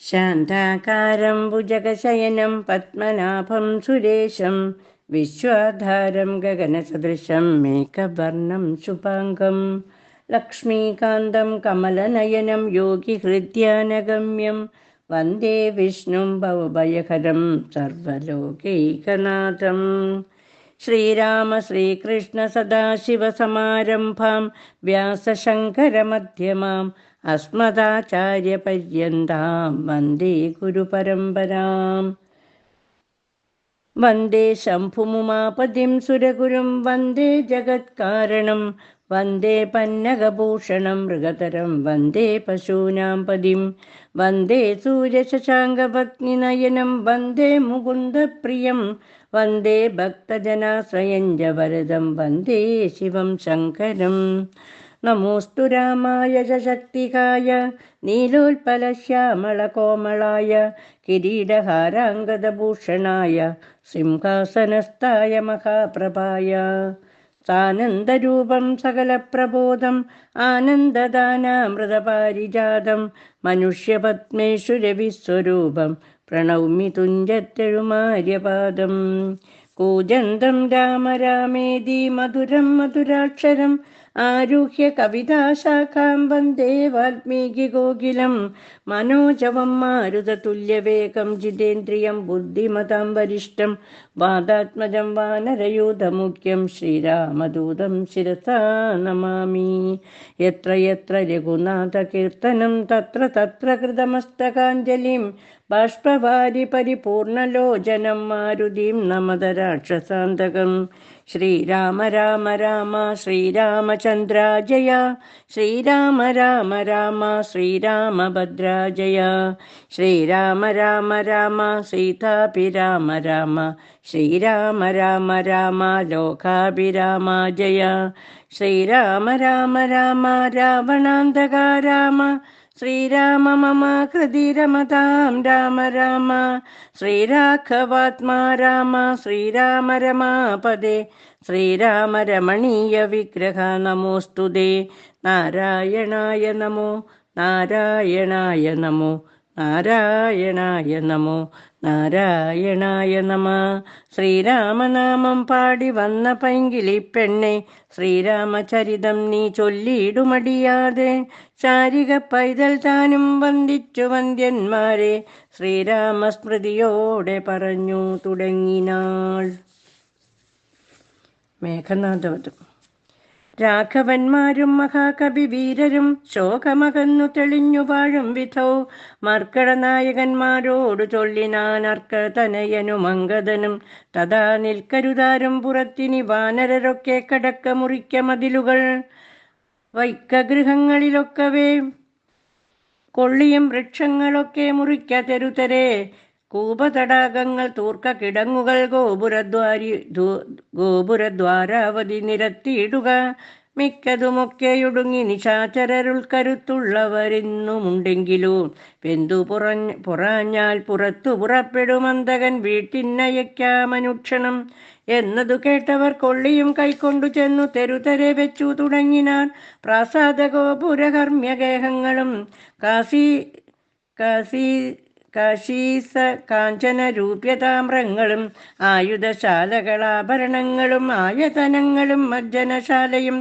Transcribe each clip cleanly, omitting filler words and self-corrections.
ശാന്താകാരം ഭുജഗശയനം പത്മനാഭം സുരേശം വിശ്വാധാരം ഗഗനസദൃശം മേഘവർണം ശുഭാംഗം ലക്ഷ്മീകാന്തം കമലനയനം യോഗിഹൃദ്യാനഗമ്യം വന്ദേ വിഷ്ണും ഭവഭയഹരം സർവലോകൈകനാഥം. ശ്രീരാമ ശ്രീകൃഷ്ണ സദാശിവസമാരംഭാം വ്യാസശങ്കരമധ്യമാം അസ്മദാചാര്യപര്യന്താം വന്ദേ ഗുരുപരമ്പരാം. വന്ദേ ശംഭുമുമാപതിം സുരഗുരും വന്ദേ ജഗത്കാരണം വന്ദേ പന്നഗഭൂഷണം മൃഗതരം വന്ദേ പശൂനാം പതിം വന്ദേ സൂര്യശശാങ്കപത്നിനയനം വന്ദേ മുകുന്ദപ്രിയം വന്ദേ ഭക്തജനാശ്രയം ച വരദം വന്ദേ ശിവം ശങ്കരം. നമോസ്തു രാമായ ശക്തികായ നീലോൽപലശ്യാമളകോമളായ കിരീടഹാരാംഗദഭൂഷണായ സിംഹാസനസ്ഥായ മഹാപ്രഭായ സാനന്ദരൂപം സകലപ്രബോധം ആനന്ദദാനാമൃതപാരിജാതം മനുഷ്യപത്മേഷു രവിസ്വരൂപം പ്രണൗമി തുഞ്ചത്തെഴുമാര്യപാദം. കൂജന്തം രാമ രാമേതി മധുരം മധുരാക്ഷരം ആരുഹ്യ കവിതാശാഖാം വന്ദേ വാൽമീകികോകിലം മനോജവം മാരുതതുല്യവേഗം ജിതേന്ദ്രിയം ബുദ്ധിമതാം വരിഷ്ഠം വാദാത്മജം വാനരയൂഥമുഖ്യം ശ്രീരാമദൂതം ശിരസാ നമാമി. യത്ര യത്ര രഘുനാഥകീർത്തനം തത്ര തത്ര കൃതമസ്തകാഞ്ജലിം ബാഷ്പവാരി പരിപൂർണലോചനം മാരുതിം നമത രാക്ഷസാന്തകം. ശ്രീരാമ രാമ രാമ ശ്രീരാമചന്ദ്ര ജയ ശ്രീരാമ രാമ രാമ ശ്രീരാമഭദ്ര ജയ ശ്രീരാമ രാമ രാമ സീതാഭിരാമ രാമ ശ്രീരാമ രാമ രാമ ലോകാഭിരാമ ജയ ശ്രീരാമ രാമ രാമ രാവണാന്തക രാമ ശ്രീരാമ മമ ഹൃദി രമതാം രാമ രാമ ശ്രീരാഘവാത്മാ രാമ ശ്രീരാമ രമാപദേ ശ്രീരാമ രമണീയ വിഗ്രഹ നമോസ്തുതേ. നാരായണായ നമോ നാരായണായ നമോ നാരായണായ നമോ നാരായണായ നമ. ശ്രീരാമനാമം പാടി വന്ന പൈങ്കിളി പെണ്ണെ ശ്രീരാമചരിതം നീ ചൊല്ലിയിടുമടിയാതെ ശാരിക പൈതൽ താനും വന്ദിച്ചു വന്ദ്യന്മാരെ ശ്രീരാമസ്മൃതിയോടെ പറഞ്ഞു തുടങ്ങിനാൾ. മേഘനാഥവധം. രാഘവന്മാരും മഹാകവി വീരരും ശോകമകന്നു തെളിഞ്ഞു വാഴും വിധോ മർക്കടനായകന്മാരോടു ചൊല്ലിനാൻ അർക്കതനയനും അങ്കദനും. തഥാ നിൽക്കരുതാരും പുറത്തിനി വാനരരൊക്കെ കടക്ക മുറിക്ക മതിലുകൾ വൈക്കഗൃഹങ്ങളിലൊക്കവേ കൊള്ളിയും വൃക്ഷങ്ങളൊക്കെ മുറിക്ക തെരുതരെ കൂപതടാകങ്ങൾ തൂർക്ക കിടങ്ങുകൾ ഗോപുരദ്വാരാവധി നിരത്തിയിടുക. മിക്കതുമൊക്കെയൊടുങ്ങി നിശാചരരുൾക്കരുത്തുള്ളവരെന്നുമുണ്ടെങ്കിലും വെന്തു പുറഞ്ഞാൽ പുറത്തു പുറപ്പെടുമന്തകൻ വീട്ടിനയക്കാമനുക്ഷണം എന്നതു കേട്ടവർ കൊള്ളിയും കൈക്കൊണ്ടു ചെന്നു തെരുതരെ വെച്ചു തുടങ്ങിനാൻ. പ്രാസാദ ഗോപുരകർമ്മ്യഗേഹങ്ങളും കാശീസ കാഞ്ചന രൂപ്യതാമ്രങ്ങളും ആയുധശാലകളാഭരണങ്ങളും ആയതനങ്ങളും മജ്ജനശാലയും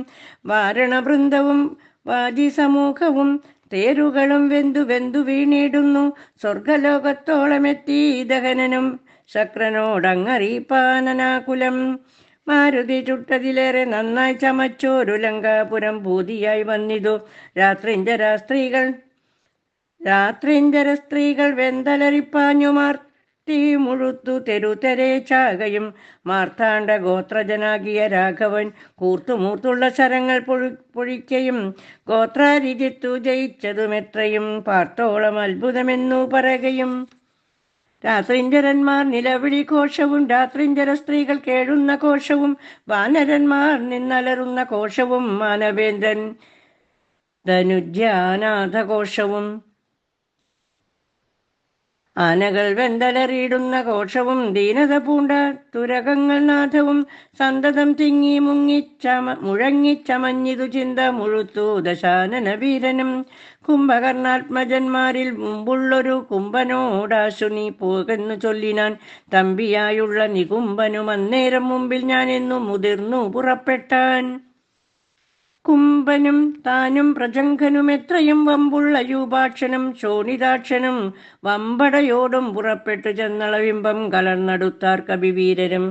വാരണവൃന്ദവും വാജിസമൂഹവും തേരുകളും വെന്തു വീണിടുന്നു. സ്വർഗലോകത്തോളമെത്തി ദഹനനും ശക്രനോടങ്ങറിയിപ്പാനനാകുലം. മാരുതി ചുട്ടതിലേറെ നന്നായി ചമച്ചോരു ലങ്കാപുരം ഭൂതിയായി വന്നിതു. രാത്രിഞ്ചര സ്ത്രീകൾ വെന്തലരിപ്പാഞ്ഞുമാർത്തി മുഴുത്തു തെരുതെരെ ചാകയും. മാർത്താണ്ഡ ഗോത്രജനാകിയ രാഘവൻ കൂർത്തുമൂർത്തുള്ള ശരങ്ങൾ പൊഴിക്കയും ഗോത്രാരിജിത്തു ജയിച്ചതുമെത്രയും പാർത്തോളം അത്ഭുതമെന്നു പറകയും. രാത്രിഞ്ചരന്മാർ നിലവിളി ഘോഷവും രാത്രിഞ്ചര സ്ത്രീകൾ കേഴുന്ന ഘോഷവും വാനരന്മാർ നിന്നലറുന്ന ഘോഷവും മാനവേന്ദ്രൻ ധനുജ്യാനാഥഘോഷവും ആനകൾ വെന്തലറിയിടുന്ന ഘോഷവും ദീനത പൂണ്ട തുരകങ്ങൾ നാഥവും സന്തതം തിങ്ങി മുഴങ്ങിച്ചമഞ്ഞിതു ചിന്ത മുഴുത്തു ദശാനന വീരനും. കുംഭകർണാത്മജന്മാരിൽ മുമ്പുള്ളൊരു കുംഭനോടാശു നീ പോകെന്നു ചൊല്ലിനാൻ. തമ്പിയായുള്ള നികുംഭനും അന്നേരം മുമ്പിൽ ഞാൻ എന്നു മുതിർന്നു പുറപ്പെട്ടാൻ. കുംഭനും താനും പ്രജംഘനും എത്രയും വമ്പുള്ള യൂപാക്ഷനും ശോണിതാക്ഷനും വമ്പടയോടും പുറപ്പെട്ടു ചെന്നളവിംബം കലർന്നടുത്താർ കവിവീരരും.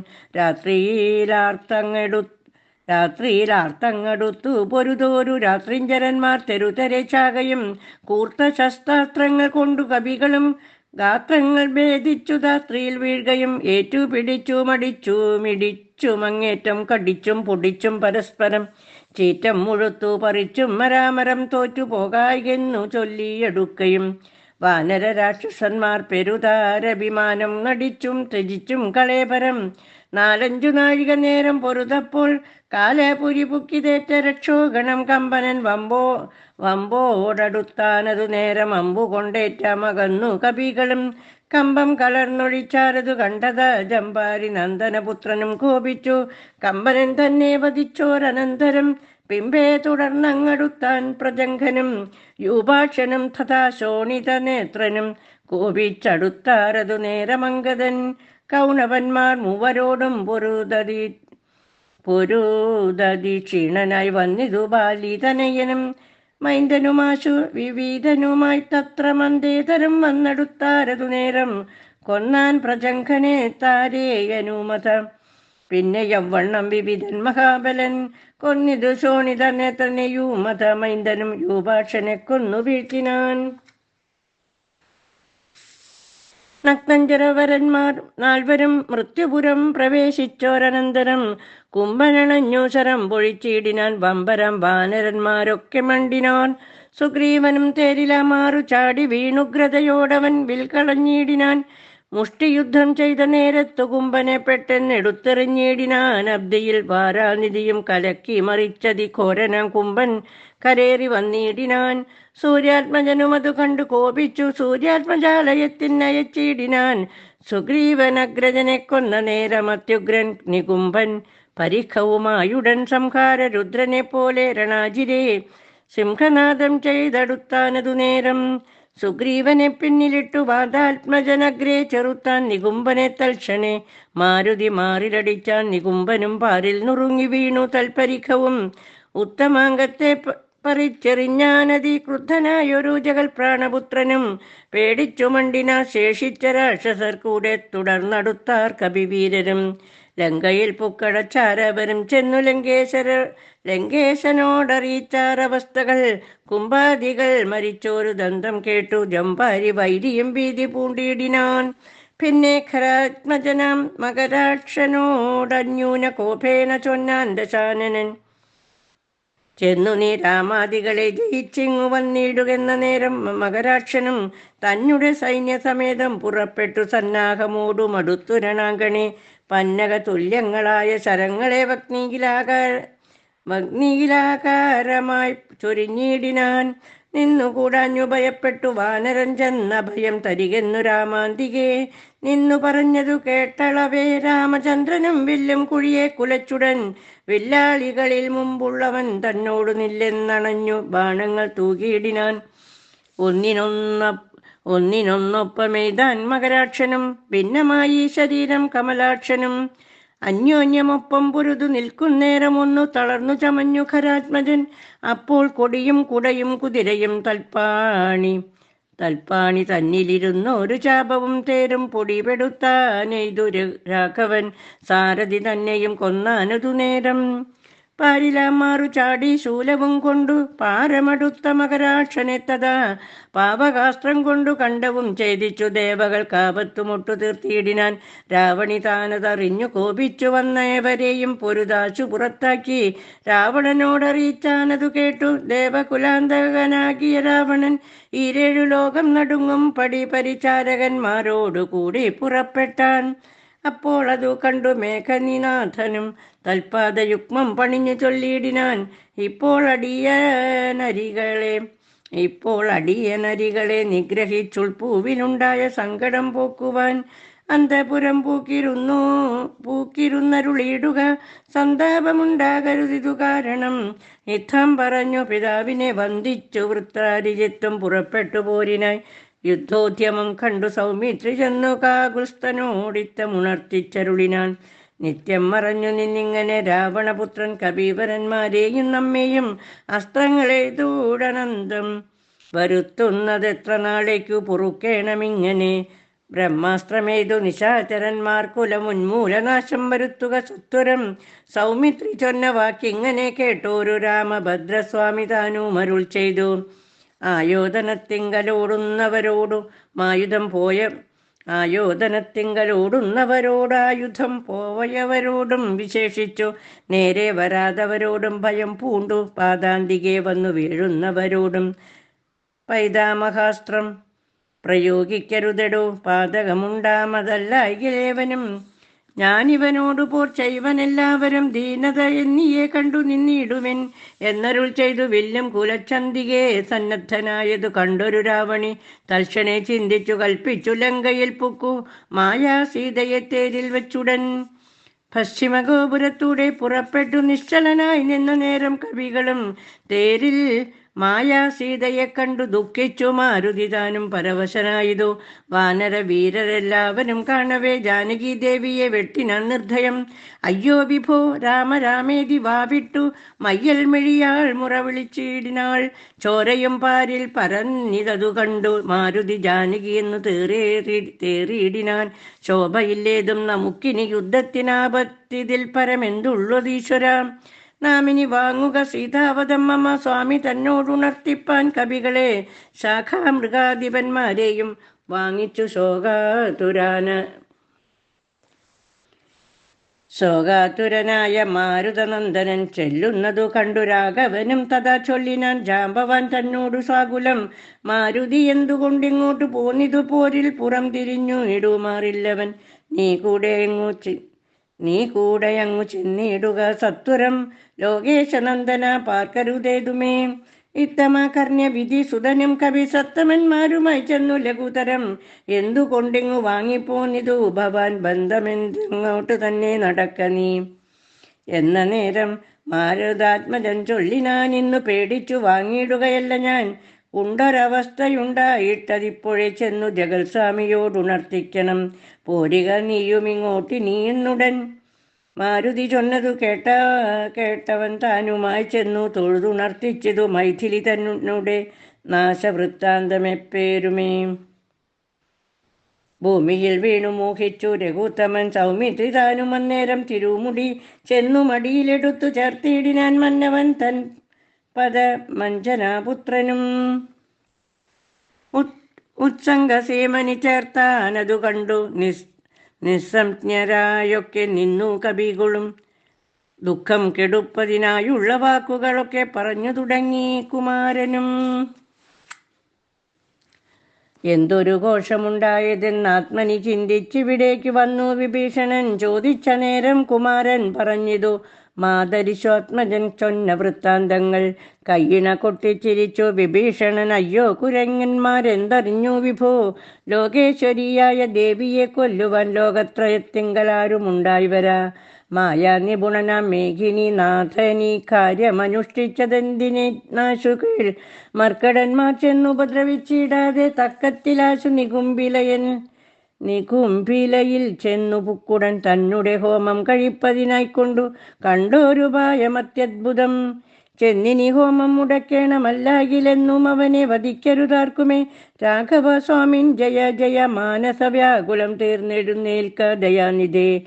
രാത്രിയിലാർത്തങ്ങടുത്തു പൊരുതോരു രാത്രിഞ്ചരന്മാർ തെരുതെരെ ചാകയും കൂർത്ത ശസ്ത്രാസ്ത്രങ്ങൾ കൊണ്ടു കവികളും ഗാത്രങ്ങൾ ഭേദിച്ചു രാത്രിയിൽ വീഴുകയും ഏറ്റുപിടിച്ചു മിടിച്ചും അങ്ങേറ്റം കടിച്ചും പൊടിച്ചും പരസ്പരം ചീറ്റം മുഴുത്തു പറിച്ചും മരാമരം തോറ്റു പോകായെന്നു ചൊല്ലിയെടുക്കയും വാനര രാക്ഷസന്മാർ പെരുതാരഭിമാനം നടിച്ചും ത്യജിച്ചും കളേപരം 4-5 നാഴിക നേരം പൊരുതപ്പോൾ കാലപുരി പുക്കിതേറ്റ രക്ഷോഗണം കമ്പനൻ വമ്പോടടുത്താനതു നേരം അമ്പു കൊണ്ടേറ്റമകന്നു കപികളും കമ്പം കലർന്നൊഴിച്ചാരതു കണ്ടത ജമ്പാരി നന്ദനപുത്രനും കോപിച്ചു കമ്പനൻ തന്നെ വധിച്ചോരനന്തരം പിമ്പേ തുടർന്നങ്ങടുത്താൻ പ്രജംഘനും യൂപാക്ഷനും തഥാ ശോണിത നേത്രനും കോപിച്ചടുത്താരതു നേരമംഗതൻ കൗണവന്മാർ മൂവരോടും പൊരുതതി ക്ഷീണനായി വന്നിതു ബാലിതനയനും മൈന്ദനുമാശു വിവിധനുമായി തത്ര മന്ദേതരം വന്നെടുത്താരതു നേരം കൊന്നാൻ പ്രജംഘനെ താരേയനുമത. പിന്നെ യവ്വണ്ണം വിവിധൻ മഹാബലൻ കൊന്നിതു ശോണിത നേത്രനെയൂമത. മൈന്ദനും യൂപാക്ഷനെ കൊന്നു വീഴ്ത്തിനാൻ. നഗ്നഞ്ചരവരന്മാർ 4 മൃത്യുപുരം പ്രവേശിച്ചോരനന്തരം കുംഭനണഞ്ഞു ശരം പൊഴിച്ചിടിനാൻ. വമ്പരം വാനരന്മാരൊക്കെ മണ്ടിനാൻ. സുഗ്രീവനും തേരിലമാറു ചാടി വീണുഗ്രതയോടവൻ വിൽകളഞ്ഞിടിനാൻ. മുഷ്ടിയുദ്ധം ചെയ്ത നേരത്തു കുംഭനെ പെട്ടെന്നെടുത്തെറിഞ്ഞിടിനാൻ. അബ്ദിയിൽ വാരാനിധിയും കലക്കി മറിച്ചതി ഘോരനാം കുംഭൻ കരേറി വന്നിടിനാൻ. സൂര്യാത്മജനും അതു കണ്ടു കോപിച്ചു സൂര്യാത്മജാലയത്തിനയച്ചിടിനാൻ. സുഗ്രീവനഗ്രജനെ കൊന്ന നേരമത്യുഗ്രൻ നികുംഭൻ പരിഖവുമായുടൻ സംഹാര രുദ്രനെ പോലെ രണാജിരെ സിംഹനാദം ചെയ്തടുത്താനതു നേരം. സുഗ്രീവനെ പിന്നിലിട്ടു വാതാത്മജനഗ്രേ ചെറുത്താൻ നികുംഭനെ തൽക്ഷണേ മാരുതി മാറിലടിച്ചാൻ. നികുംഭനും പാരിൽ നുറുങ്ങി വീണു തൽപരിഖവും ഉത്തമാംഗത്തെ പറിച്ചെറിഞ്ഞാനതി ക്രുദ്ധനായൊരു ജഗൽ പ്രാണപുത്രനും പേടിച്ചു മണ്ടിന ശേഷിച്ച രാക്ഷസർ കൂടെ തുടർന്നടുത്താർ കവിവീരരും. ലങ്കയിൽ പുക്കടച്ചാരവരും ചെന്നു ലങ്കേശനോടറിയിച്ചാരവസ്ഥകൾ. കുംഭാദികൾ മരിച്ചോരു ദന്തം കേട്ടു ജമ്പാരി വൈരിയും ഭീതി പൂണ്ടിടിനാൻ. പിന്നെ ഖരാത്മജനാം മകരാക്ഷനോടന്യൂന കോപേന ചൊന്നാൻ ദശാനനൻ ചെന്നു നീ രാമാദികളെ ജയിച്ചിങ്ങു വന്നിടുകെന്ന നേരം മകരാക്ഷനും തന്നെ സൈന്യസമേതം പുറപ്പെട്ടു സന്നാഹമോടുമടുത്തു രണാങ്കണി പന്നക തുല്യങ്ങളായ ശരങ്ങളെ വഗ്നിയിലാകാരമായി ചൊരിഞ്ഞിടിനാൻ. നിന്നുകൂടാഞ്ഞു ഭയപ്പെട്ടു വാനരൻ ചെന്ന ഭയം തരികെന്നു രാമാന്തികെ നിന്നു പറഞ്ഞതു കേട്ടളവേ രാമചന്ദ്രനും വില്ലും കുഴിയെ കുലച്ചുടൻ വില്ലാളികളിൽ മുമ്പുള്ളവൻ തന്നോടു നില്ലെന്നണഞ്ഞു ബാണങ്ങൾ തൂകിയിടിനാൻ. ഒന്നിനൊന്നൊപ്പമെയ്താൻ മകരാക്ഷനും ഭിന്നമായി ശരീരം കമലാക്ഷനും. അന്യോന്യമൊപ്പം പൊരുതു നിൽക്കുന്നേരം ഒന്നു തളർന്നു ചമഞ്ഞു ഖരാത്മജൻ. അപ്പോൾ കൊടിയും കുടയും കുതിരയും തൽപ്പാണി തന്നിലിരുന്നൊരു ചാപവും തേരും പൊടിപെടുത്താനെയ്തു രാഘവൻ സാരഥി തന്നെയും കൊന്നാനതു നേരം. പാരിലാമാറു ചാടി ശൂലവും കൊണ്ടു പാരമടുത്ത മകരാക്ഷനെ തഥാ പാവകാസ്ത്രം കൊണ്ടു കണ്ടവും ഛേദിച്ചു ദേവകൾ കാപത്തുമുട്ടു തീർത്തിയിടിനാൻ. രാവണി താനതറിഞ്ഞു കോപിച്ചു വന്നവരെയും പൊരുതാശു പുറത്താക്കി രാവണനോടറിയിച്ചാനതു കേട്ടു ദേവകുലാന്തകനാകിയ രാവണൻ 7 ലോകം നടുങ്ങും പടി പരിചാരകന്മാരോടു കൂടി പുറപ്പെട്ടാൻ. അപ്പോൾ അതു കണ്ടു മേഘനിനാഥനും തൽപാദയുഗ്മം പണിഞ്ഞു ചൊല്ലിയിടിനാൻ. ഇപ്പോൾ അടിയനരികളെ ഇപ്പോൾ അടിയനരികളെ നിഗ്രഹിച്ചുൾപ്പൂവിനുണ്ടായ സങ്കടം പോക്കുവാൻ അന്തപുരം പൂക്കിരുന്നരുളിയിടുക. സന്താപമുണ്ടാകരുതിതു കാരണം. യുദ്ധം പറഞ്ഞു പിതാവിനെ വന്ദിച്ചു വൃത്രാരിജിത്വം പുറപ്പെട്ടു പോരിനായി. യുദ്ധോദ്യമം കണ്ടു സൗമിത്രി ചെന്നു കാകുൽസ്ഥനോടിത്തമുണർത്തിച്ചരുളിനാൻ. നിത്യം മറഞ്ഞു നിന്നിങ്ങനെ രാവണപുത്രൻ കബീവരന്മാരെയും നമ്മെയും അസ്ത്രങ്ങളെ ദൂടനന്തം വരുത്തുന്നതെത്ര നാളേക്കു പൊറുക്കേണമിങ്ങനെ. ബ്രഹ്മാസ്ത്രമേതു നിശാചരന്മാർ കുലമുന്മൂലനാശം വരുത്തുക സത്വരം. സൗമിത്രി ചൊന്ന വാക്കിങ്ങനെ കേട്ടോരു രാമഭദ്രസ്വാമി താനും അരുൾ ചെയ്തു. ആയോധനത്തിങ്കലോടുന്നവരോടു മായുധം പോയ ആയുധം പോയവരോടും വിശേഷിച്ചു നേരെ വരാതവരോടും ഭയം പൂണ്ടു പാതാന്തികെ വന്നു വീഴുന്നവരോടും പൈതാമഹാസ്ത്രം പ്രയോഗിക്കരുതെടോ. പാതകമുണ്ടാമതല്ലായിലേവനും ഞാനിവനോടു പോർ ചെയ്വനെല്ലാവരും ദീനത എന്നിയെ കണ്ടു നിന്നിടുവൻ എന്നരുൾ ചെയ്തു. വില്ലും കുലച്ചന്തികെ സന്നദ്ധനായതു കണ്ടൊരു രാവണി തൽക്ഷണേ ചിന്തിച്ചു കൽപ്പിച്ചു ലങ്കയിൽ പുക്കു മായാ സീതയെ തേരിൽ വെച്ചുടൻ. പശ്ചിമഗോപുരത്തൂടെ പുറപ്പെട്ടു നിശ്ചലനായി നിന്ന നേരം കവികളും തേരിൽ മായാ സീതയെ കണ്ടു ദുഃഖിച്ചു മാരുതി താനും പരവശനായതു. വാനര വീരരെല്ലാവരും കാണവേ ജാനകി ദേവിയെ വെട്ടിനാൻ നിർദ്ധയം. അയ്യോ വിഭോ രാമരാമേതി വാവിട്ടു മയ്യൽ മിഴിയാൾ മുറവിളിച്ചിടിനാൾ. ചോരയും പാരിൽ പരന്നിതതു കണ്ടു മാരുതി ജാനകി എന്നു തേറിയിടിനാൻ. ശോഭയില്ലേതും നമുക്കിനി യുദ്ധത്തിനാപത്തിതിൽ പരമെന്തുള്ളതീശ്വര. നാമിനി വാങ്ങുക സീതാവതം മമ. സ്വാമി തന്നോടുണർത്തിപ്പാൻ കവികളെ ശാഖാമൃഗാധിപന്മാരെയും വാങ്ങിച്ചു ശോകാതുരനായ മാരുതനന്ദനൻ ചെല്ലുന്നതു കണ്ടു രാഘവനും തഥാ ചൊല്ലിനാൻ. ജാമ്പവാൻ തന്നോടു സാകുലം മാരുതി എന്തുകൊണ്ടിങ്ങോട്ടു പോന്നിതു പോരിൽ പുറം തിരിഞ്ഞു ഇടുമാറില്ലവൻ. നീ കൂടെ അങ്ങു ചെന്നിടുക സത്വരം. ലോകേശനന്ദന പാർക്കരുതേതുമേ. ഇത്തമാകർണ്യ വിധി സുതനും കവി സത്തമന്മാരുമായി ചെന്നു ലഘുതരം എന്തുകൊണ്ടിങ്ങു വാങ്ങിപ്പോന്നിതു ഭവാൻ. ബന്ധമെന്തങ്ങോട്ട് തന്നെ നടക്ക നീ എന്ന നേരം മാരുതാത്മജൻ ചൊല്ലിനാൻ. ഇന്നു പേടിച്ചു വാങ്ങിയിടുകയല്ല ഞാൻ. ഉണ്ടൊരവസ്ഥയുണ്ടായിട്ടതിപ്പോഴേ ചെന്നു ജഗൽസ്വാമിയോടുണർത്തിക്കണം. പോരിക നീയുമിങ്ങോട്ടിനിയുന്നുടൻ. മാരുതി ചൊന്നതു കേട്ടവൻ താനുമായി ചെന്നു തൊഴുതുണർത്തിച്ചതു മൈഥിലി തന്നെ നാശവൃത്താന്തമെപ്പേരുമേ. ഭൂമിയിൽ വീണു മോഹിച്ചു രഘുത്തമൻ സൗമിത്രി താനും അന്നേരം തിരുമുടി ചെന്നു മടിയിലെടുത്തു ചേർത്തിടിനാൻ. മന്നവൻ തൻ പദമഞ്ജനാപുത്രനും ഉത്സംഗസേമനി ചേർത്താനതു കണ്ടു നിസ്സംജ്ഞരായൊക്കെ നിന്നു കവികളും. ദുഃഖം കെടുപ്പതിനായുള്ള വാക്കുകളൊക്കെ പറഞ്ഞു തുടങ്ങി കുമാരനും. എന്തൊരു ഘോഷമുണ്ടായതെന്നാത്മനി ചിന്തിച്ചിവിടേക്ക് വന്നു വിഭീഷണൻ. ചോദിച്ച നേരം കുമാരൻ പറഞ്ഞിതു മാതരിശ്വാത്മജൻ ചൊന്ന വൃത്താന്തങ്ങൾ. കയ്യിണ കൊട്ടിച്ചിരിച്ചു വിഭീഷണൻ. അയ്യോ കുരങ്ങന്മാരെന്തറിഞ്ഞു വിഭോ. ലോകേശ്വരിയായ ദേവിയെ കൊല്ലുവാൻ ലോകത്രയത്തിങ്കലാരുമുണ്ടായി വരാ. മായാ നിപുണനാം മേഘിനി നാഥനീ കാര്യമനുഷ്ഠിച്ചതെന്തിനെ നാശുകൾ. മർക്കടന്മാർ ചെന്നുപദ്രവിച്ചിടാതെ തക്കത്തിലാശു നികുംഭിലയിൽ ചെന്നു പുക്കുടൻ തന്നുടെ ഹോമം കഴിപ്പതിനായിക്കൊണ്ടു കണ്ടോരുപായമത്യദ്ഭുതം. ചെന്നിനി ഹോമം മുടക്കേണമല്ലാകിലെന്നും അവനെ വധിക്കരുതാർക്കുമേ. രാഘവ സ്വാമിൻ ജയ ജയ. മാനസവ്യാകുലം തീർന്നെഴുന്നേൽക്ക ദയാനിധേ.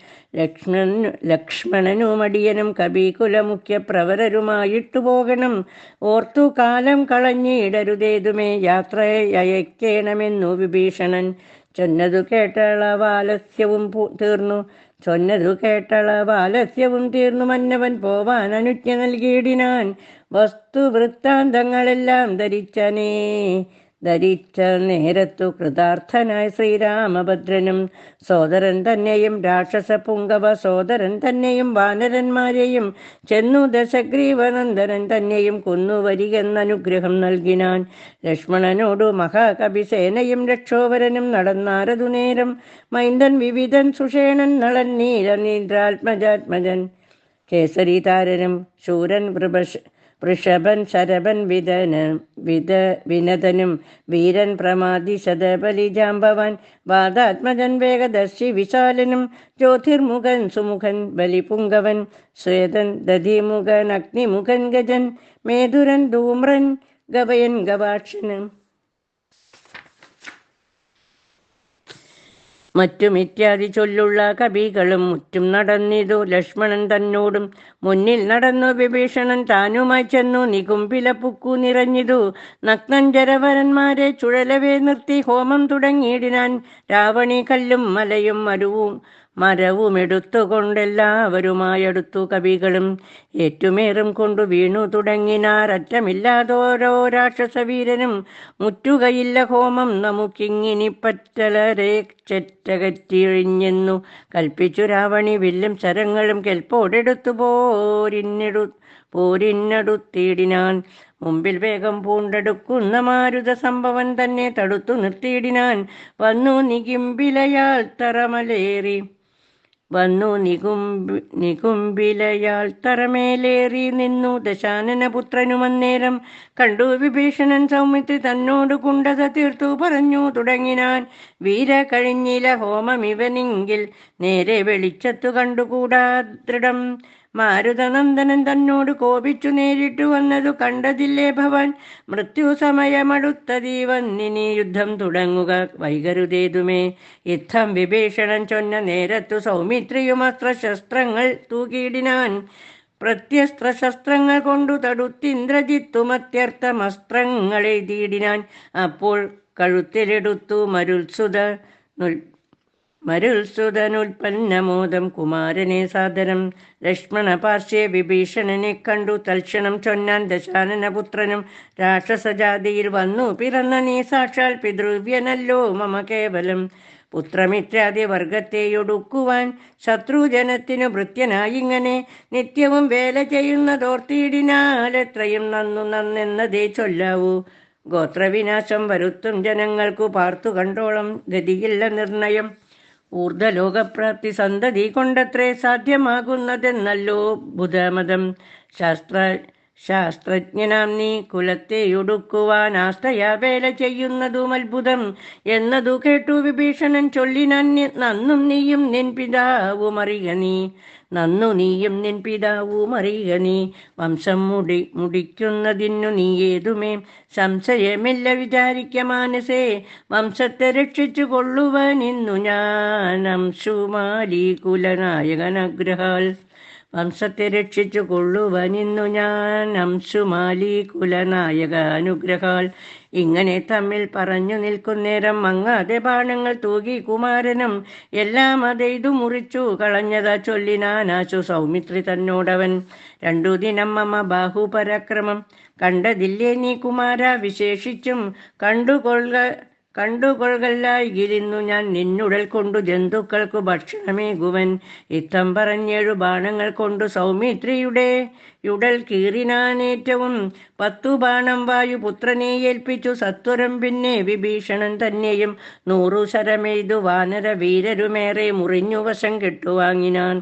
ലക്ഷ്മണനും അടിയനും കപികുലമുഖ്യ പ്രവരരുമായിട്ടു പോകണം. ഓർത്തു കാലം കളഞ്ഞിടരുതേതുമേ. യാത്രയയക്കേണമെന്നു വിഭീഷണൻ ചൊന്നതു കേട്ടളവാലസ്യവും തീർന്നു മന്നവൻ പോവാൻ അനുജ്ഞ നൽകിയിടിനാൻ. വസ്തുവൃത്താന്തങ്ങളെല്ലാം ധരിച്ചനേ ധരിച്ച നേരത്തു കൃതാർത്ഥനായ ശ്രീരാമഭദ്രനും സോദരൻ തന്നെയും രാക്ഷസ പുങ്കവ സോദരൻ തന്നെയും വാനരന്മാരെയും ചെന്നു ദശഗ്രീവനന്ദനൻ തന്നെയും കൊന്നുവരികെന്നനുഗ്രഹം നൽകിനാൻ. ലക്ഷ്മണനോടു മഹാകവിസേനയും രക്ഷോവരനും നടന്നാരതു നേരം മൈന്ദൻ വിവിധൻ സുഷേണൻ നളൻ നീരാത്മജാത്മജൻ കേസരീതാരനും ശൂരൻ വൃഷഭൻ ശരഭൻ വിനതനും വീരൻ പ്രമാദി ശതബലിജാമ്പവാൻ വാദാത്മജൻ വേഗദർശി വിശാലനും ജ്യോതിർമുഖൻ സുമുഖൻ ബലിപുങ്കവൻ ശ്വേതൻ ദധിമുഖൻ അഗ്നിമുഖൻ ഗജൻ മേധുരൻ ധൂമ്രൻ ഗവയൻ ഗവാക്ഷനും മറ്റും ഇത്യാദി ചൊല്ലുള്ള കവികളും മുറ്റും നടന്നിതു. ലക്ഷ്മണൻ തന്നോടും മുന്നിൽ നടന്നു വിഭീഷണൻ താനുമായി ചെന്നു നികുംഭില പുക്കു നിറഞ്ഞിതു. നഗ്നൻ ജരവരന്മാരെ ചുഴലവേ നിർത്തി ഹോമം തുടങ്ങിയിടിനാൻ. രാവണി കല്ലും മലയും മരവുമെടുത്തുകൊണ്ടെല്ലാവരുമായടുത്തു കവികളും ഏറ്റുമേറും കൊണ്ടു വീണു തുടങ്ങിനാർ. അറ്റമില്ലാതോരോ രാക്ഷസവീരനും മുറ്റുകയില്ല ഹോമം നമുക്കിങ്ങിനി പറ്റലരെ ചെറ്റകറ്റിഴിഞ്ഞെന്നു കൽപ്പിച്ചു രാവണി വില്ലും ശരങ്ങളും കെൽപ്പോടെടുത്തു പോരിന്നടുത്തിടിനാൻ. മുമ്പിൽ വേഗം പൂണ്ടെടുക്കുന്ന മാരുത സംഭവൻ തന്നെ തടുത്തു നിർത്തിയിടിനാൻ. വന്നു നികുംബിലയാൾ തറമേലേറി നിന്നു ദശാനനപുത്രനുമന്നേരം കണ്ടു വിഭീഷണൻ സൗമിത്രി തന്നോട് കുണ്ടത തീർത്തു പറഞ്ഞു തുടങ്ങിനാൻ. വീര കഴിഞ്ഞില ഹോമമിവനെങ്കിൽ നേരെ വെളിച്ചത്തു കണ്ടുകൂടാ ദൃഢം. മാരുതനന്ദനൻ തന്നോട് കോപിച്ചു നേരിട്ടു വന്നതു കണ്ടതില്ലേ ഭവാൻ. മൃത്യു സമയമടുത്തതീ വന്നിനി യുദ്ധം തുടങ്ങുക വൈകരുതേതുമേ. യുദ്ധം വിഭീഷണൻ ചൊന്ന നേരത്തു സൗമിത്രിയും അസ്ത്രശസ്ത്രങ്ങൾ തൂക്കിയിടിനാൻ. പ്രത്യസ്ത്രശസ്ത്രങ്ങൾ കൊണ്ടു തടുത്തിന്ദ്രജിത്തുമത്യർത്ഥമസ്ത്രങ്ങളെഴുതിയിടിനാൻ. അപ്പോൾ കഴുത്തിലെടുത്തു മരുത്സുതനുൽപ്പന്നമോദം കുമാരനെ സാദരം. ലക്ഷ്മണ പാർശ്വേ വിഭീഷണനെ കണ്ടു തൽക്ഷണം ചൊന്നാൻ ദശാനനപുത്രനും രാക്ഷസജാതിയിൽ വന്നു പിറന്ന നീ സാക്ഷാൽ പിതൃവ്യനല്ലോ മമ കേവലം. പുത്രമിത്രാദി വർഗത്തെയൊടുക്കുവാൻ ശത്രുജനത്തിനു ഭൃത്യനായിങ്ങനെ നിത്യവും വേല ചെയ്യുന്നതോർത്തിയിടിനാൽ എത്രയും നന്നെന്നതേ ചൊല്ലാവൂ. ഗോത്രവിനാശം വരുത്തും ജനങ്ങൾക്കു പാർത്തു കണ്ടോളം ഗതിയില്ല നിർണയം. ഊർധ്വലോകപ്രാപ്തി സന്തതി കൊണ്ടത്രേ സാധ്യമാകുന്നതെന്നല്ലോ ബുധമതം. ശാസ്ത്രജ്ഞനാം നീ കുലത്തെയൊടുക്കുവാൻ ആസ്തയാ വേല ചെയ്യുന്നതും അത്ഭുതം എന്നതു കേട്ടു വിഭീഷണൻ ചൊല്ലിനാൻ. നന്നു നീയും നിൻ പിതാവുമറിയുക നീ വംശം മുടിക്കുന്നതിനു നീ ഏതുമേ സംശയമില്ല വിചാരിക്ക മാനസേ. വംശത്തെ രക്ഷിച്ചു കൊള്ളുവാൻ ഇന്നു ഞാൻ അംശുമാലി കുലനായകനഗ്രഹാൽ. വംശത്തെ രക്ഷിച്ചു കൊള്ളുവാനിന്നു ഞാൻ അംശുമാലി കുലനായക അനുഗ്രഹാൽ. ഇങ്ങനെ തമ്മിൽ പറഞ്ഞു നിൽക്കുന്നേരം മങ്ങാതെ ബാണങ്ങൾ തൂകി കുമാരനും എല്ലാം അതെയ്തു മുറിച്ചു കളഞ്ഞതാ ചൊല്ലിനാനാശു സൗമിത്രി തന്നോടവൻ. 2 ദിനം മമ ബാഹുപരാക്രമം കണ്ടതില്ലേ നീ കുമാര വിശേഷിച്ചും കണ്ടുകൊള്ളുകല്ലായികിലിന്നു ഞാൻ നിന്നുടൽ കൊണ്ടു ജന്തുക്കൾക്കു ഭക്ഷണമേകുവൻ. ഇത്തം പറഞ്ഞേഴു ബാണങ്ങൾ കൊണ്ടു സൗമിത്രിയുടെ യുടൽ കീറിനാനേറ്റവും 10 ബാണം വായുപുത്രനെ ഏൽപ്പിച്ചു സത്വരം. പിന്നെ വിഭീഷണൻ തന്നെയും 100 ശരമെയ്തു വാനര വീരരുമേറെ മുറിഞ്ഞു വശം കെട്ടുവാങ്ങിനാൻ.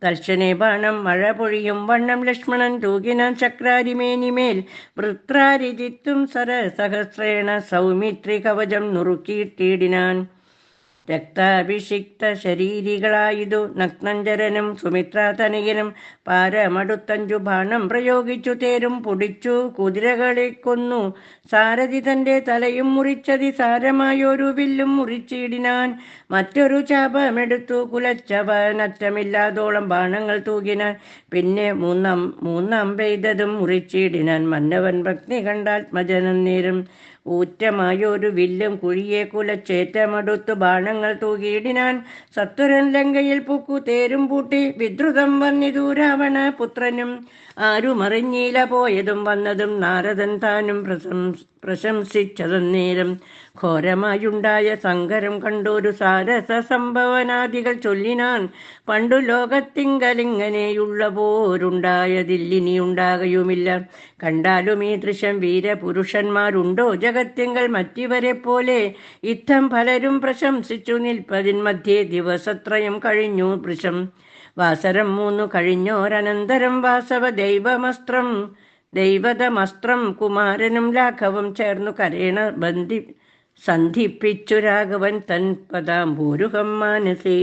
തൽക്ഷണേ ബാണം മഴ പൊഴിയും വണ്ണം ലക്ഷ്മണൻ തൂകിനാൻ ചക്രാരിമേനിമേൽ. വൃത്രാരിജിത്തും സഹസ്രേണ സൗമിത്രി കവചം നുറുക്കിയിട്ടിടിനാൻ. രക്താഭിഷിക്ത ശരീരികളായതു നഗ്നഞ്ചരനും സുമിത്രാതനയനും പാരമടുത്തഞ്ചു ബാണം പ്രയോഗിച്ചു തേരും പൊടിച്ചു കുതിരകളെ കൊന്നു. സാരഥി തന്റെ തലയും മുറിച്ചതി സാരമായൊരു വില്ലും മുറിച്ചിടിനാൻ. മറ്റൊരു ചാപമെടുത്തു കുലച്ചവനറ്റമില്ലാതോളം ബാണങ്ങൾ തൂകിനാൻ. പിന്നെ മൂന്നാം പെയ്തതും മുറിച്ചിടിനാൻ. മന്നവൻ ഭക്തി കണ്ടാത്മജനം നേരം ഊറ്റമായൊരു വില്ലും കുഴിയെ കുലച്ചേറ്റമടുത്തു ബാണങ്ങൾ തൂകിയിടിനാൻ. സത്വരൻ ലങ്കയിൽ പുക്കു തേരും പൂട്ടി വിദ്രുതം വന്നിതു രാവണ പുത്രനും. ആരുമറിഞ്ഞീല പോയതും വന്നതും നാരദൻ താനും പ്രശംസിച്ചതന്നേരം. ഘോരമായുണ്ടായ സങ്കരം കണ്ടൊരു സാരസ സംഭവനാദികൾ ചൊല്ലിനാൻ. പണ്ടു ലോകത്തിങ്കലിങ്ങനെയുള്ള പോരുണ്ടായതില്ലിനിയുണ്ടാകയുമില്ല. കണ്ടാലും ഈ ദൃശ്യം വീരപുരുഷന്മാരുണ്ടോ ജഗത്തിങ്കൽ മറ്റിവരെ പോലെ. യുദ്ധം പലരും പ്രശംസിച്ചു നിൽപ്പതിൻ മധ്യേ ദിവസത്രയം കഴിഞ്ഞു വൃഷം. വാസരം 3 കഴിഞ്ഞോരനന്തരം വാസവ ദൈവതമസ്ത്രം കുമാരനും ലാഘവം ചേർന്നു കരേണ സന്ധിപ്പിച്ചു രാഘവൻ തൻ പദാംബൂരുഹം മാനസേ.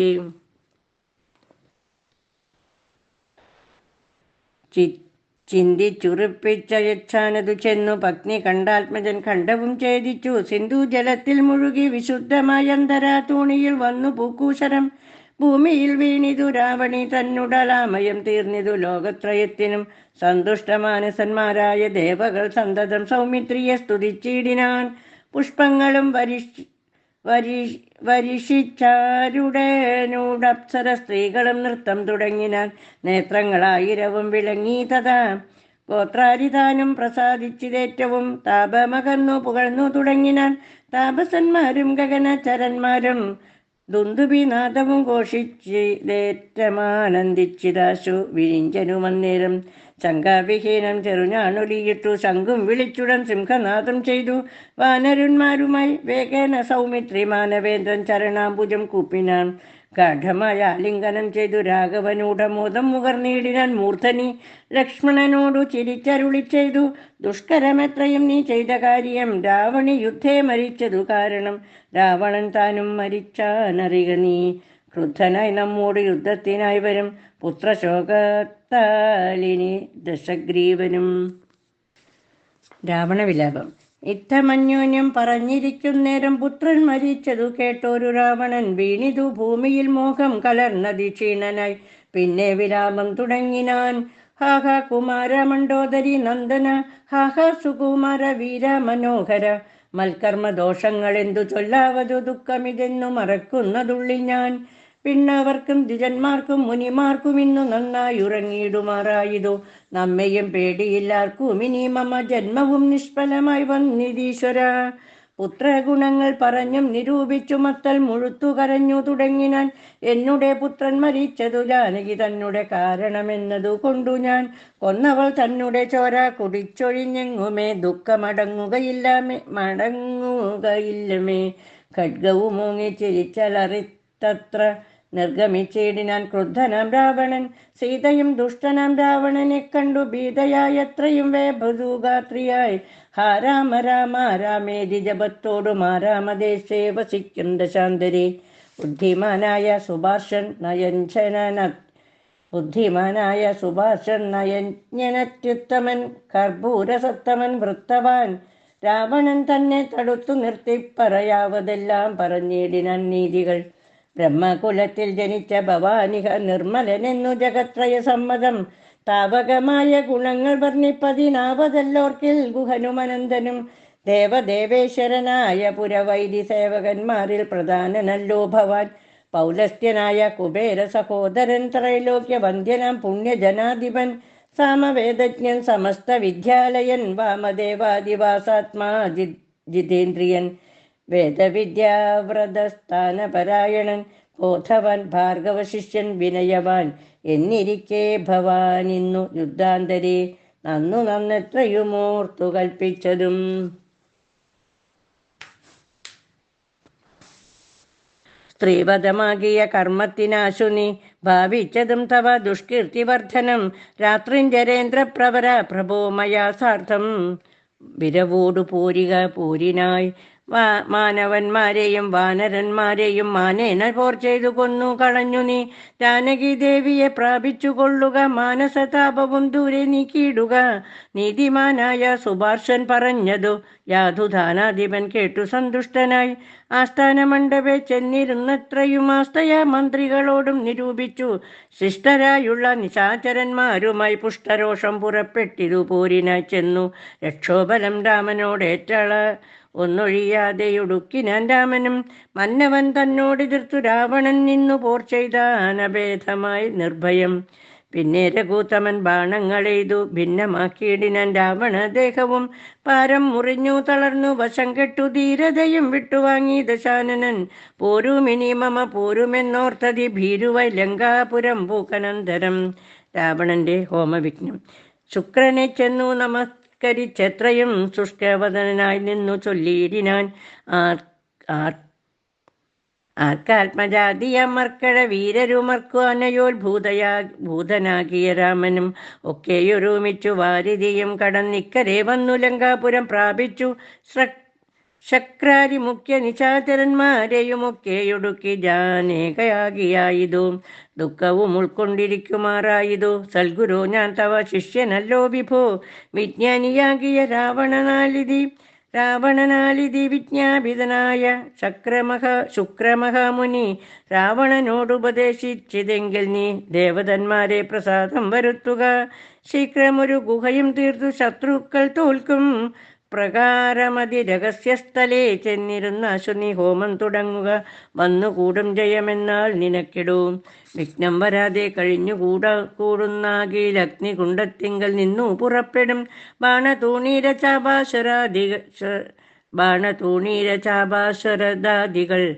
ചിന്തിച്ചുറിപ്പിച്ച യച്ഛാനതു ചെന്നു പത്നി കണ്ടാത്മജൻ ഖണ്ഡവും ഛേദിച്ചു. സിന്ധു ജലത്തിൽ മുഴുകി വിശുദ്ധമായ അന്തരാ തൂണിയിൽ വന്നു പൂക്കൂശരം. ഭൂമിയിൽ വീണിതു രാവണി തന്നുടലാമയം തീർന്നിതു ലോകത്രയത്തിനും. സന്തുഷ്ടമാനസന്മാരായ ദേവകൾ സന്തതം സൗമിത്രിയെ സ്തുതിച്ചിടിനാൻ. പുഷ്പങ്ങളും വരിഷിച്ചാരുടനൂടപ്സര സ്ത്രീകളും നൃത്തം തുടങ്ങിനാൻ. നേത്രങ്ങളായിരവും വിളങ്ങി തഥാ ഗോത്രാരിതാനും പ്രസാദിച്ചിതേറ്റവും താപമകന്നു പുകഴ്ന്നു തുടങ്ങിനാൻ. താപസന്മാരും ഗഗനചരന്മാരും ദുന്ദുഭിനാദവും ഘോഷിച്ചിതേറ്റമാനന്ദിച്ചിതാശു വിരിഞ്ചനുമന്നേരം. ശങ്കാവിഹീനം ചെറുഞാണൊലിയിട്ടു ശംഖും വിളിച്ചുടൻ സിംഹനാദം ചെയ്തു. വാനരന്മാരുമായി വേഗേന സൗമിത്രി മാനവേന്ദ്രൻ ചരണാംബുജം കൂപ്പിനാൻ. ഗാഠമായ ആലിംഗനം ചെയ്തു രാഘവനൂഢമോദം മുകർന്നിടിനാൻ. മൂർധനി ലക്ഷ്മണനോടു ചിരിച്ചരുളി ചെയ്തു. ദുഷ്കരമെത്രയും നീ ചെയ്ത കാര്യം. രാവണി യുദ്ധേ മരിച്ചതു കാരണം. രാവണൻ താനും മരിച്ചാനറിക നീ. ക്രുദ്ധനായി നമ്മോട് യുദ്ധത്തിനായി വരും. പുത്രശോകത്താലിനി ദശഗ്രീവനും. രാവണവിലാപം. ഇത്തമന്യോന്യം പറഞ്ഞിരിക്കുന്നേരം പുത്രൻ മരിച്ചതു കേട്ടൊരു രാവണൻ വീണിതു ഭൂമിയിൽ മോഹം കലർന്നതി ക്ഷീണനായി. പിന്നെ വിലാപം തുടങ്ങിനാൻ. ഹാഹ കുമാര മണ്ഡോദരി നന്ദന, ഹാഹ സുകുമാര വീര മനോഹര. മൽക്കർമ്മ ദോഷങ്ങൾ എന്തു ചൊല്ലാവതു ദുഃഖമിതെന്നു മറക്കുന്നതുള്ളിൽ ഞാൻ. പിന്നവർക്കും ദ്വിജന്മാർക്കും മുനിമാർക്കും ഇന്നു നന്നായി ഉറങ്ങിയിടുമാറായതു. നമ്മയും പേടിയില്ലാർക്കും ഇനി മമ ജന്മവും നിഷ്ഫലമായി വന്നിതീശ്വര. പുത്രഗുണങ്ങൾ പറഞ്ഞും നിരൂപിച്ചു മത്തൽ മുഴുത്തു കരഞ്ഞു തുടങ്ങിനാൻ. എന്നുടെ പുത്രൻ മരിച്ചതു ജാനകി തന്നെ കാരണമെന്നതു കൊണ്ടു ഞാൻ. കൊന്നവൾ തന്നെ ചോര കുടിച്ചൊഴിഞ്ഞെങ്ങുമേ മടങ്ങുകയില്ലമേ. ഖഡ്ഗവും മൂങ്ങി ചിരിച്ചലറിത്തത്ര നിർഗമിച്ചിടിനാൻ ക്രുദ്ധനാം രാവണൻ. സീതയും ദുഷ്ടനാം രാവണനെ കണ്ടു ഭീതയായത്രയും വേഭദുഗാത്രിയായി. ഹാ രാമ രാമ രാമേതി ജപത്തോടും ആ രാമദേശേ വസിക്കും ദശാന്തരെ. ബുദ്ധിമാനായ സുഭാഷൻ നയഞ്ജനത്യുത്തമൻ കർപ്പൂരസത്തമൻ വൃത്തവാൻ. രാവണൻ തന്നെ തടുത്തു നിർത്തി പറയാവതെല്ലാം പറഞ്ഞിടിനാൻ നീതികൾ. ബ്രഹ്മകുലത്തിൽ ജനിച്ച ഭവാനിഹ നിർമ്മലനെന്നു ജഗത്രയ സമ്മതം. താപകമായ ഗുണങ്ങൾ വർണ്ണിപ്പതിനാവതല്ലോർക്കിൽ ഗുഹനുമനന്തനും. ദേവദേവേശ്വരനായ പുരവൈരി സേവകന്മാരിൽ പ്രധാനനല്ലോ ഭവാൻ. പൗലസ്ത്യനായ കുബേര സഹോദരൻ ത്രൈലോക്യ വന്ധ്യനാം പുണ്യജനാധിപൻ. സാമവേദജ്ഞൻ സമസ്ത വിദ്യാലയൻ വാമദേവാദിവാസാത്മാ ജിതേന്ദ്രിയൻ. വേദവിദ്യാവ്രതസ്ഥാനപരായണൻ ബോധവാൻ ഭാർഗവശിഷ്യൻ വിനയവാൻ. എന്നിരിക്കെ ഭവാൻ ഇന്നു യുദ്ധാന്തരെ നന്നെത്രയുമോർത്തു കൽപ്പിച്ചതും. സ്ത്രീവധമാകിയ കർമ്മത്തിനാശു നീ ഭാവിച്ചതും തവ ദുഷ്കീർത്തിവർദ്ധനം. രാത്രിഞ്ജരേന്ദ്രപ്രവര പ്രഭോ മയാ സാർത്ഥം വിരവോടു പോരിനായി. മാനവന്മാരെയും വാനരന്മാരെയും മാനേന പോർ ചെയ്തു കൊന്നു കളഞ്ഞു നീ. ജാനകി ദേവിയെ പ്രാപിച്ചു കൊള്ളുക, മാനസതാപവും ദൂരെ നീക്കിയിടുക. നീതിമാനായ സുഭാർഷൻ പറഞ്ഞതു യാതുധാനാധിപൻ കേട്ടു സന്തുഷ്ടനായി. ആസ്ഥാന മണ്ഡപേ ചെന്നിരുന്നത്രയും ആസ്തയാ മന്ത്രികളോടും നിരൂപിച്ചു. ശിഷ്ടരായുള്ള നിശാചരന്മാരുമായി പുഷ്ടരോഷം പുറപ്പെട്ടിതു പോരിനായി ചെന്നു. രക്ഷോബലം രാമനോടേറ്റള ഒന്നൊഴിയാതെയൊടുക്കിനാൻ രാമനും. മന്നവൻ തന്നോടെതിർത്തു രാവണൻ നിന്നു പോർ ചെയ്താൻ അഭേദമായി നിർഭയം. പിന്നെ രഘൂത്തമൻ ബാണങ്ങളെയ്തു ഭിന്നമാക്കിയിടിനാൻ രാവണദേഹവും. പാരം മുറിഞ്ഞു തളർന്നു വശം കെട്ടു ധീരതയും വിട്ടുവാങ്ങി ദശാനനൻ. പോരുമിനി മമ പോരുമെന്നോർത്തതി ഭീരുവൈ ലങ്കാപുരം പൂക്കനന്തരം. രാവണന്റെ ഹോമവിഘ്നം. ശുക്രനെ ചെന്നു നമസ്കരിച്ചെത്രയും ശുഷ്കവദനായി നിന്നു ചൊല്ലിയിടിനാൻ. ആർക്കാത്മജാതിയമർക്കഴ വീരരുമർക്കു ഭൂതനാകിയ രാമനും. ഒക്കെയൊരുമിച്ചു വാരിധിയും കടന്നിക്കരെ വന്നു ലങ്കാപുരം പ്രാപിച്ചു. ശക്രാരി മുഖ്യ നിശാചരന്മാരെയുമൊക്കെയൊടുക്കി ജാനേകയാകിയായിതു. ദുഃഖവും ഉൾക്കൊണ്ടിരിക്കുമാറായിതു. സൽഗുരു ഞാൻ തവ ശിഷ്യനല്ലോ വിഭോ. വിജ്ഞാനിയാകിയ രാവണനാലിതി വിജ്ഞാപിതനായ ശുക്രമഹാമുനി രാവണനോടുപദേശിച്ചിതെങ്കിൽ നീ ദേവതന്മാരെ പ്രസാദം വരുത്തുക. ശീഘ്രമൊരു ഗുഹയും തീർത്തു ശത്രുക്കൾ തോൽക്കും പ്രകാരമതി രഹസ്യസ്ഥലേ ചെന്നിരുന്നാശു നീ ഹോമം തുടങ്ങുക. വന്നുകൂടും ജയമെന്നാൽ നിനക്കിടും. വിഘ്നം വരാതെ കൂടുന്നാകിൽ അഗ്നികുണ്ഡത്തിങ്കൽ നിന്നു പുറപ്പെടും. ബാണതൂണീരചാപാശ്വരദാദികൾ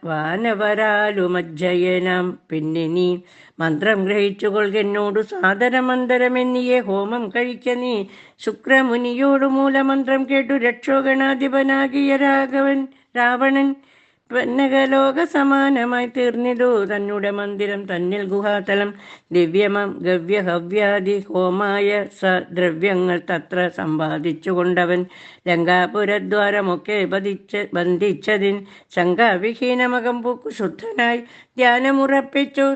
വാനവരാലുമജ്ജയനാം. പിന്നെ നീ മന്ത്രം ഗ്രഹിച്ചുകൊള്ളുന്നോടു സാദരമന്തരമെന്നിയെ ഹോമം കഴിക്ക നീ. ശുക്രമുനിയോടു മൂലമന്ത്രം കേട്ടു രക്ഷോഗണാധിപനാകിയ രാവണൻ പന്നകലോക സമാനമായി തീർന്നിതു തന്നെ മന്ദിരം തന്നിൽ ഗുഹാതലം. ദിവ്യമം ഗവ്യഹവ്യാദി ഹോമായ സദ്രവ്യങ്ങൾ തത്ര സമ്പാദിച്ചു കൊണ്ടവൻ. ലങ്കാപുരദ്വാരമൊക്കെ ബന്ധിച്ചതിൻ ശങ്കാവിഹീനമകം പൂക്കു ശുദ്ധനായി ധ്യാനമുറപ്പിച്ചു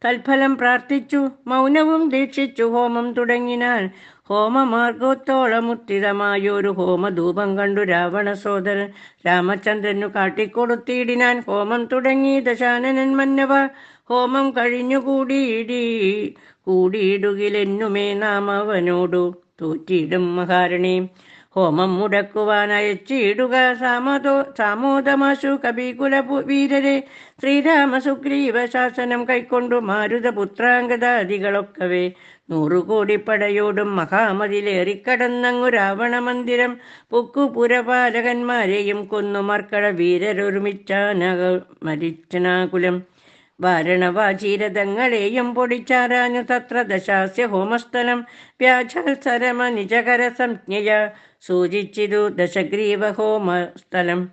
തൽഫലം പ്രാർത്ഥിച്ചു. മൗനവും ദീക്ഷിച്ചു ഹോമം തുടങ്ങിനാൻ. ഹോമമാർഗോത്തോളമുത്തിതമായൊരു ഹോമധൂപം കണ്ടു രാവണ സോദരൻ രാമചന്ദ്രനു കാട്ടിക്കൊടുത്തിയിടിനാൻ. ഹോമം തുടങ്ങി ദശാനനൻ മന്നവ. ഹോമം കഴിഞ്ഞു കൂടിയിടുകിലെന്നുമേ നാം അവനോടു തോറ്റിയിടും മഹാരണി. ഹോമം മുടക്കുവാൻ അയച്ചിടുക സാമോദമാശു കപികുല വീരരെ. ശ്രീരാമ സുഗ്രീവ ശാസനം കൈക്കൊണ്ടു മാരുതപുത്രാംഗദാദികളൊക്കവേ 100 കോടി പടയോടും മഹാമതിലേറിക്കടന്നങ്ങു രാവണ മന്ദിരം പൊക്കു പുരപാലകന്മാരെയും കൊന്നു മർക്കട മരിച്ചനാകുലം. വാരണവാചീരഥങ്ങളെയും പൊടിച്ചാരാഞ്ഞു തത്ര ദശാസ്യ ഹോമസ്ഥലം. വ്യാജാത്സരമ നിജകര സംജ്ഞയ സൂചിച്ചിതു ദശഗ്രീവ ഹോമസ്ഥലം.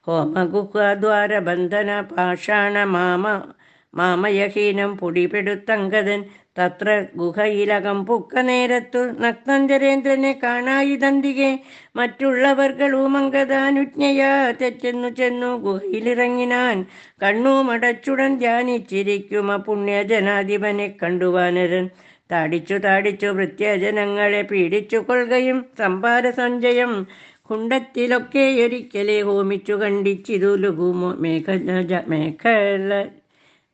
ഹോമഗുഹാദ്വാരബന്ധന പാഷാണ മാമയഹീനം പൊടിപെടുത്തങ്കദൻ. തത്ര ഗുഹയിലകം പുക്ക നേരത്തു നഗ്നഞ്ചരേന്ദ്രനെ കാണായിതന്തികെ. മറ്റുള്ളവർകളുമങ്കദാനുജ്ഞയാ ചെന്നു ഗുഹയിലിറങ്ങിനാൻ. കണ്ണുമടച്ചുടൻ ധ്യാനിച്ചിരിക്കുമ പുണ്യജനാധിപനെ കണ്ടു വാനരൻ. താടിച്ചു വൃത്യജനങ്ങളെ പീഡിച്ചു കൊള്ളുകയും സംഭാര സഞ്ചയം കുണ്ടത്തിലൊക്കെയൊരിക്കലെ ഹോമിച്ചു കണ്ടിച്ചിതു ലഘുമോ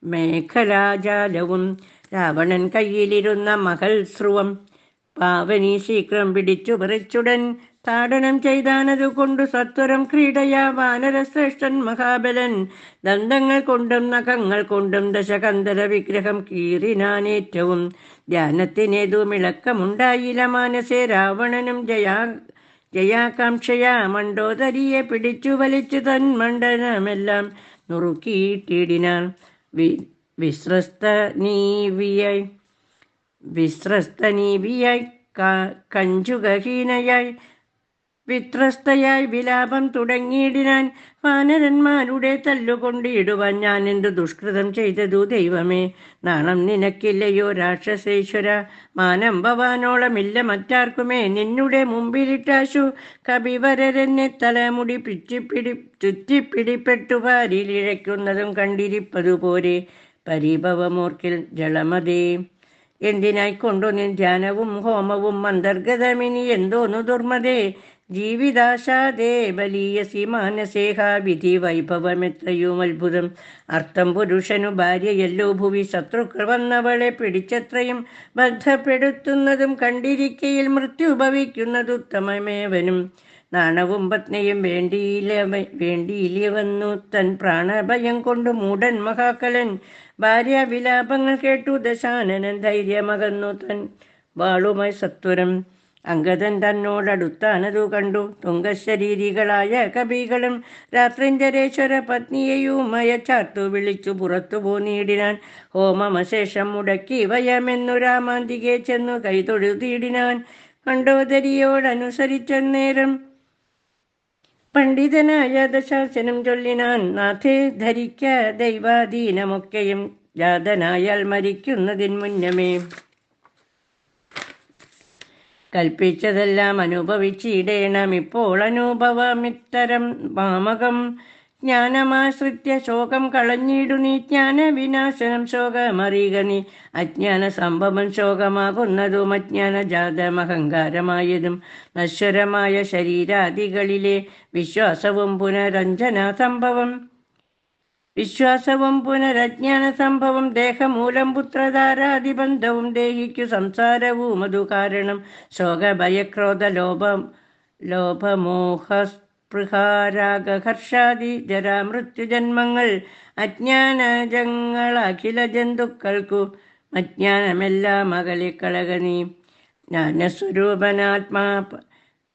മേഖലാജാലവും. രാവണൻ കയ്യിലിരുന്ന മകൾ സ്രുവം പാവനി ശീഘ്രം പിടിച്ചു പറിച്ചുടൻ താടനം ചെയ്താനതു കൊണ്ടു സത്വരം ക്രീഡയാ വാനരശ്രേഷ്ഠൻ മഹാബലൻ. ദന്തങ്ങൾ കൊണ്ടും നഖങ്ങൾ കൊണ്ടും ദശകന്ധര വിഗ്രഹം കീറിനാനേറ്റവും. ധ്യാനത്തിനേതുമിളക്കമുണ്ടായില്ല മാനസേ രാവണനും ജയാകാംക്ഷയാ മണ്ടോദരിയെ പിടിച്ചു വലിച്ചു തൻ മണ്ഡലമെല്ലാം നുറുക്കിയിട്ടിടിനാൻ. വിസ്രസ്തനീവിയായി കഞ്ചുകഹീനയായി വിത്രസ്തയായി വിലാപം തുടങ്ങിയിടിനാൻ. വാനരന്മാരുടെ തല്ലുകൊണ്ടിടുവാൻ ഞാൻ എന്തു ദുഷ്കൃതം ചെയ്തതു ദൈവമേ. നാണം നിനക്കില്ലയോ രാക്ഷസേശ്വര. മാനം ഭവാനോളമില്ല മറ്റാർക്കുമേ. നിന്നുടെ മുമ്പിലിട്ടാശു കപിവരരെന്നെ തലമുടി ചുറ്റിപ്പിടിപ്പെട്ടു പാരിലിഴയ്ക്കുന്നതും കണ്ടിരിപ്പതുപോരെ. പരിഭവമോർക്കിൽ ജളമതേ. എന്തിനായിക്കൊണ്ടു നിൻ ധ്യാനവും ഹോമവും അന്തർഗതമിനി എന്തോന്നു ദുർമതേ. ജീവിതാശാദേ ബലീയസി മാനസേഹ. വിധി വൈഭവമെത്രയും അത്ഭുതം. അർത്ഥം പുരുഷനു ഭാര്യയല്ലോ ഭുവി. ശത്രുക്കൾ വന്നവളെ പിടിച്ചത്രയും ബന്ധപ്പെടുത്തുന്നതും കണ്ടിരിക്കയിൽ മൃത്യു ഭവിക്കുന്നതുത്തമമേവനും. നാണവും പത്നിയും വേണ്ടിയില്ല വന്നു തൻ പ്രാണഭയം കൊണ്ട് മൂടൻ മഹാകലൻ. ഭാര്യാവിലാപങ്ങൾ കേട്ടു ദശാനനൻ ധൈര്യമകന്നു തൻ വാളുമായി സത്വരം. അംഗദൻ തന്നോടടുത്താനതു കണ്ടു തുങ്കശരീരികളായ കവികളും രാത്രിഞ്ചരേശ്വര പത്നിയെയും അയച്ചാർത്തു വിളിച്ചു പുറത്തു പോന്നീടിനാൻ. ഹോമമശേഷം മുടക്കി വയമെന്നു രാമാന്തികെ ചെന്നു കൈതൊഴുതീടിനാൻ. മണ്ഡോദരിയോടനുസരിച്ചന്നേരം പണ്ഡിതനായ ദശാസനം ചൊല്ലിനാൻ. നാഥേ ധരിക്ക ദൈവാധീനമൊക്കെയും ജാതനായാൽ മരിക്കുന്നതിന് മുന്നമേ കൽപ്പിച്ചതെല്ലാം അനുഭവിച്ചിടേണം. ഇപ്പോൾ അനുഭവമിത്തരം മാമകം ജ്ഞാനമാശ്രിത്യ ശോകം കളഞ്ഞിടു നീ. ജ്ഞാന വിനാശനം ശോകമറിയുക നീ. അജ്ഞാന സംഭവം ശോകമാകുന്നതും അജ്ഞാനജാതമഹങ്കാരമായതും നശ്വരമായ ശരീരാദികളിലെ വിശ്വാസവും പുനരജ്ഞാന സംഭവം ദേഹമൂലം പുത്രധാരാദിബന്ധവും ദേഹിക്കു സംസാരവും അതു കാരണം. ശോകഭയക്രോധ ലോഭമോഹസ്പൃഹാരാഗഹർഷാദി ജരാമൃത്യുജന്മങ്ങൾ അജ്ഞാനജങ്ങൾ അഖില ജന്തുക്കൾക്കു അജ്ഞാനമെല്ലാം അകലിക്കളക നീ.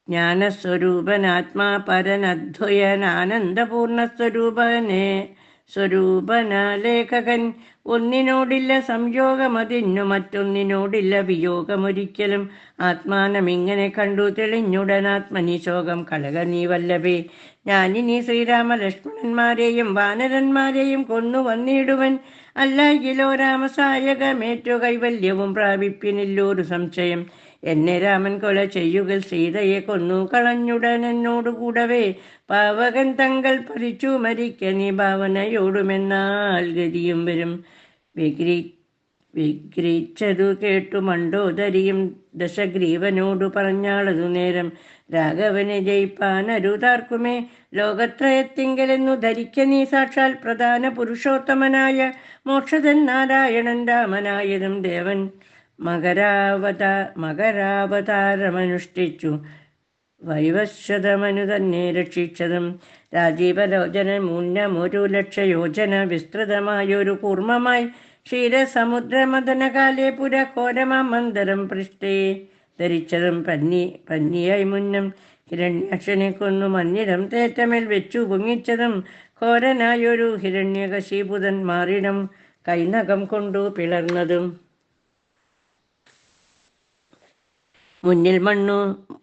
ജ്ഞാനസ്വരൂപനാത്മാ പരനദ്വയനാനന്ദപൂർണ്ണ സ്വരൂപനാലേഖകൻ. ഒന്നിനോടില്ല സംയോഗമതിന്നു മറ്റൊന്നിനോടില്ല വിയോഗമൊരിക്കലും. ആത്മാനമിങ്ങനെ കണ്ടു തെളിഞ്ഞുടനാത്മനി ശോകം കളക നീ വല്ലഭേ. ഞാനിനി ശ്രീരാമലക്ഷ്മണന്മാരെയും വാനരന്മാരെയും കൊന്നു വന്നിടുവൻ. അല്ലായിലോ രാമസായകമേറ്റു കൈവല്യവും പ്രാപിപ്പിനില്ലൊരു സംശയം. എന്നെ രാമൻ കൊല ചെയ്യുകിൽ സീതയെ കൊന്നു കളഞ്ഞുടനെന്നോടു കൂടവേ പാവകൻ തങ്ങൾ പറിച്ചു മരിക്ക നീ ഭാവനയോടുമെന്നാൽ ഗതിയും വരും. വിഗ്രഹിച്ചതു കേട്ടു മണ്ഡോദരിയും ദശഗ്രീവനോടു പറഞ്ഞാളതു നേരം. രാഘവനെ ജയിപ്പാനരുതാർക്കുമേ ലോകത്രയത്തിങ്കലെന്നു ധരിക്ക നീ. സാക്ഷാൽ പ്രധാന പുരുഷോത്തമനായ മോക്ഷതൻ നാരായണൻ രാമനായതും ദേവൻ മകരാവതാരമനുഷ്ഠിച്ചു വൈവസ്വതമനു തന്നെ രക്ഷിച്ചതും. രാജീവലോചനൻ മുന്നമൊരു ലക്ഷയോജന വിസ്തൃതമായൊരു കൂർമ്മമായി ക്ഷീരസമുദ്രമദനകാലേ പുരഘോരമാം മന്ദരം പൃഷ്ഠേ ധരിച്ചതും. പന്നിയായി മുന്നം ഹിരണ്യാക്ഷനെ കൊന്നു മഞ്ഞിടം തേറ്റമേൽ വെച്ചു പൊങ്ങിച്ചതും. ഘോരനായൊരു ഹിരണ്യകശീപുതൻ മാറിടം കൈനകം കൊണ്ടു പിളർന്നതും. മുന്നിൽ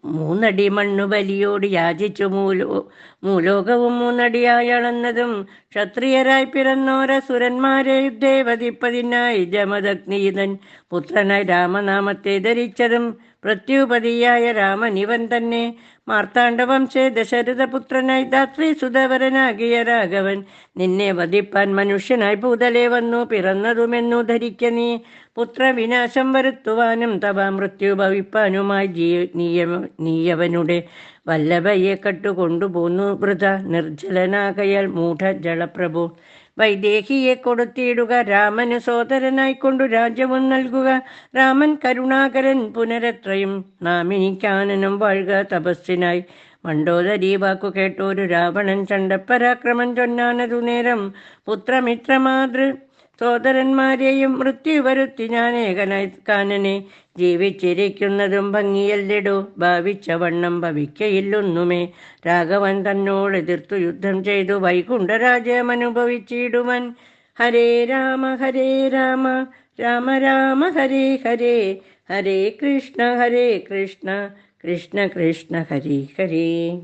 മൂന്നടി മണ്ണു ബലിയോട് യാചിച്ചു മൂലോകവും മൂന്നടിയായി അളന്നതും. ക്ഷത്രിയരായി പിറന്നോരസുരന്മാരെ യുദ്ധേ വധിപ്പതിനായി ജമദഗ്നിതൻ പുത്രനായി രാമനാമത്തെ ധരിച്ചതും. പ്രത്യുപതിയായ രാമനിവൻ തന്നെ മാർത്താണ്ഡവംശേ ദശരഥപുത്രനായി ധാത്രി സുധവരനാകിയ രാഘവൻ. നിന്നെ വധിപ്പാൻ മനുഷ്യനായി ഭൂതലേ വന്നു പിറന്നതുമെന്നു ധരിക്ക നീ. പുത്രവിനാശം വരുത്തുവാനും തവ മൃത്യു ഭവിപ്പാനുമായി നീയവനുടെ വല്ലഭയെ കട്ടുകൊണ്ടുപോന്നു വൃഥ നിർജ്ജലനാകയാൽ മൂഢജളപ്രഭു. വൈദേഹിയെ കൊടുത്തിടുക രാമന് സോദരനായിക്കൊണ്ടു രാജ്യവും നൽകുക. രാമൻ കരുണാകരൻ പുനരത്രയും നാമിനിക്കാനനം വാഴുക തപസ്സിനായി. മണ്ഡോദരി വാക്കു കേട്ടോരു രാവണൻ ചണ്ഡപരാക്രമം ചൊന്നാനതു നേരം. പുത്രമിത്രമാതൃ സോദരന്മാരെയും മൃത്യു വരുത്തി ഞാനേകനായി കാനനെ. ജീവിച്ചിരിക്കുന്നതും ഭംഗിയല്ലിടോ ഭാവിച്ച വണ്ണം ഭവിക്കയില്ലൊന്നുമേ. രാഘവൻ തന്നോട് എതിർത്തു യുദ്ധം ചെയ്തു വൈകുണ്ഠരാജ്യമനുഭവിച്ചിടുവൻ. ഹരേ രാമ രാമ രാമ ഹരേ ഹരേ. ഹരേ കൃഷ്ണ കൃഷ്ണ കൃഷ്ണ ഹരേ ഹരേ.